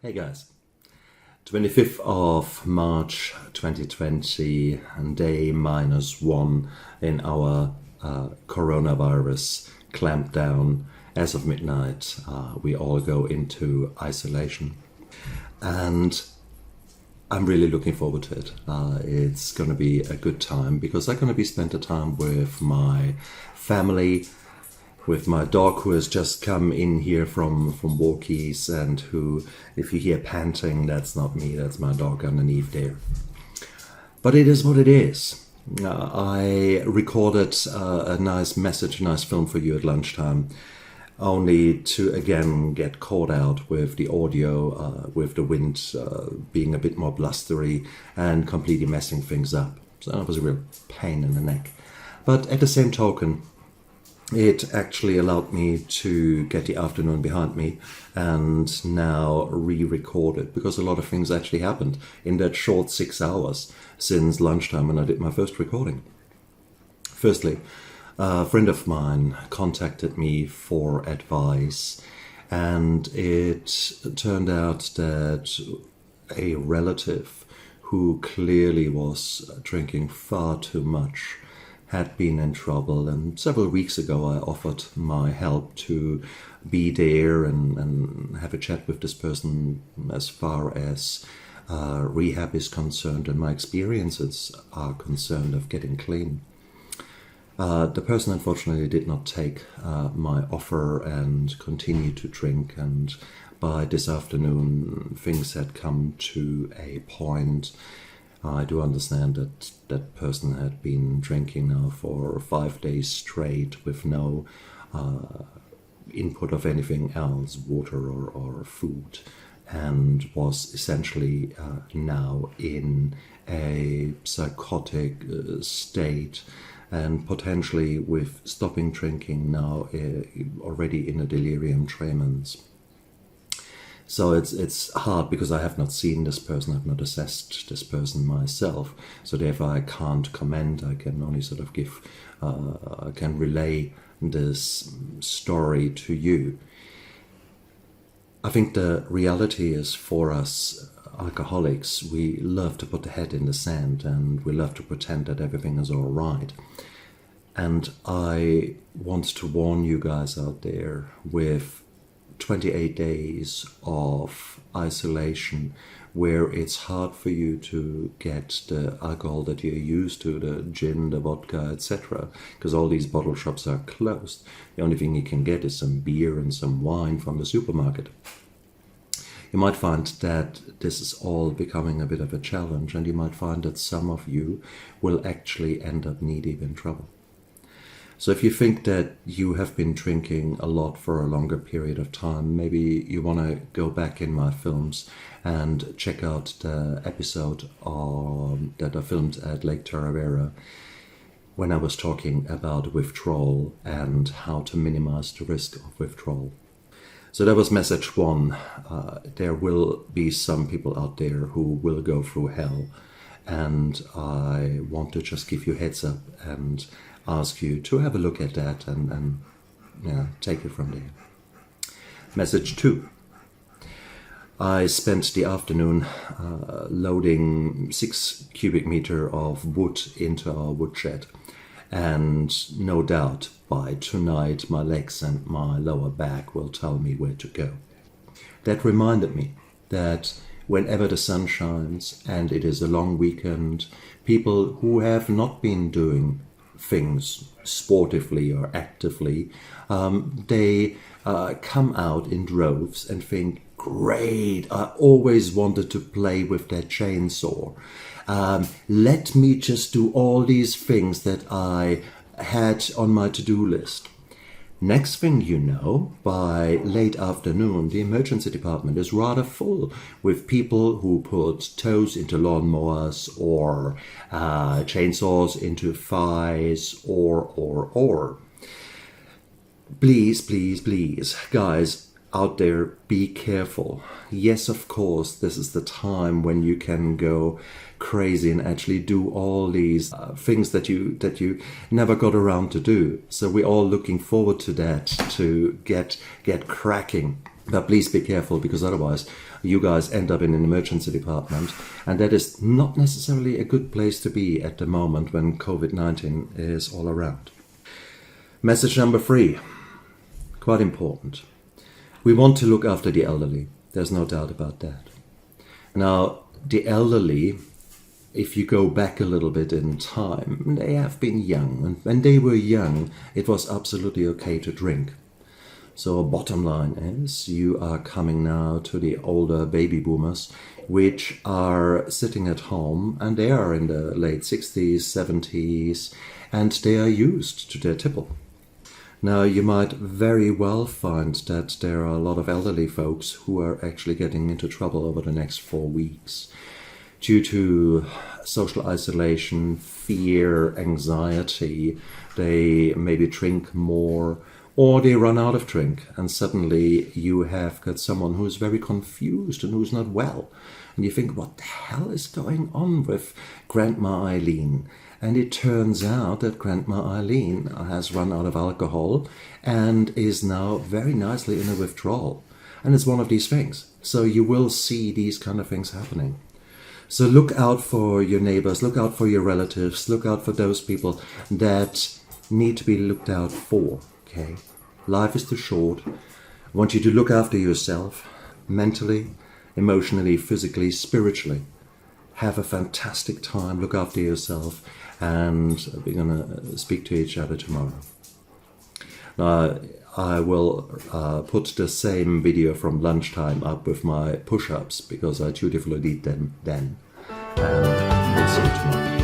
Hey guys, 25th of March 2020, and day -1 in our coronavirus clampdown. As of midnight, we all go into isolation, and I'm really looking forward to it. It's going to be a good time because I'm going to be spend the time with my family, with my dog who has just come in here from walkies, and who, if you hear panting, that's not me, that's my dog underneath there. But it is what it is. I recorded a nice message, a nice film for you at lunchtime, only to again get caught out with the audio, with the wind being a bit more blustery and completely messing things up. So that was a real pain in the neck. But at the same token, it actually allowed me to get the afternoon behind me and now re-record it, because a lot of things actually happened in that short 6 hours since lunchtime when I did my first recording. Firstly, a friend of mine contacted me for advice, and it turned out that a relative who clearly was drinking far too much had been in trouble, and several weeks ago I offered my help to be there and have a chat with this person as far as rehab is concerned and my experiences are concerned of getting clean. The person unfortunately did not take my offer and continued to drink, and by this afternoon things had come to a point. I do understand that that person had been drinking now for 5 days straight with no input of anything else, water or food, and was essentially now in a psychotic state, and potentially with stopping drinking now already in a delirium tremens. So it's hard because I have not seen this person, I've not assessed this person myself, so therefore I can't comment. I can only sort of I can relay this story to you. I think the reality is, for us alcoholics, we love to put the head in the sand and we love to pretend that everything is all right. And I want to warn you guys out there, with 28 days of isolation where it's hard for you to get the alcohol that you're used to, the gin, the vodka, etc., because all these bottle shops are closed. The only thing you can get is some beer and some wine from the supermarket. You might find that this is all becoming a bit of a challenge, and you might find that some of you will actually end up knee-deep in trouble. So if you think that you have been drinking a lot for a longer period of time, maybe you want to go back in my films and check out the episode that I filmed at Lake Taravera when I was talking about withdrawal and how to minimize the risk of withdrawal. So that was message 1. There will be some people out there who will go through hell, and I want to just give you a heads up and ask you to have a look at that and take it from there. Message 2. I spent the afternoon loading 6 cubic meter of wood into our woodshed, and no doubt by tonight my legs and my lower back will tell me where to go. That reminded me that whenever the sun shines and it is a long weekend, people who have not been doing things sportively or actively, they come out in droves and think, great, I always wanted to play with that chainsaw. Let me just do all these things that I had on my to-do list. Next thing you know, by late afternoon, the emergency department is rather full with people who put toes into lawnmowers or chainsaws into thighs or. Please, please, please, guys out there, be careful. Yes, of course, this is the time when you can go crazy and actually do all these things that you never got around to do. So we're all looking forward to that, to get cracking. But please be careful, because otherwise you guys end up in an emergency department, and that is not necessarily a good place to be at the moment when COVID-19 is all around. Message number 3, quite important. We want to look after the elderly. There's no doubt about that. Now, the elderly, if you go back a little bit in time, they have been young. And when they were young, it was absolutely okay to drink. So bottom line is, you are coming now to the older baby boomers, which are sitting at home, and they are in the late 60s, 70s, and they are used to their tipple. Now, you might very well find that there are a lot of elderly folks who are actually getting into trouble over the next 4 weeks due to social isolation, fear, anxiety. They maybe drink more, or they run out of drink, and suddenly you have got someone who's very confused and who's not well. And you think, what the hell is going on with Grandma Eileen? And it turns out that Grandma Eileen has run out of alcohol and is now very nicely in a withdrawal. And it's one of these things. So you will see these kind of things happening. So look out for your neighbors, look out for your relatives, look out for those people that need to be looked out for. Okay, life is too short. I want you to look after yourself mentally, emotionally, physically, spiritually. Have a fantastic time, look after yourself, and we're going to speak to each other tomorrow. Now, I will put the same video from lunchtime up with my push-ups, because I dutifully did them then. And we'll see you tomorrow.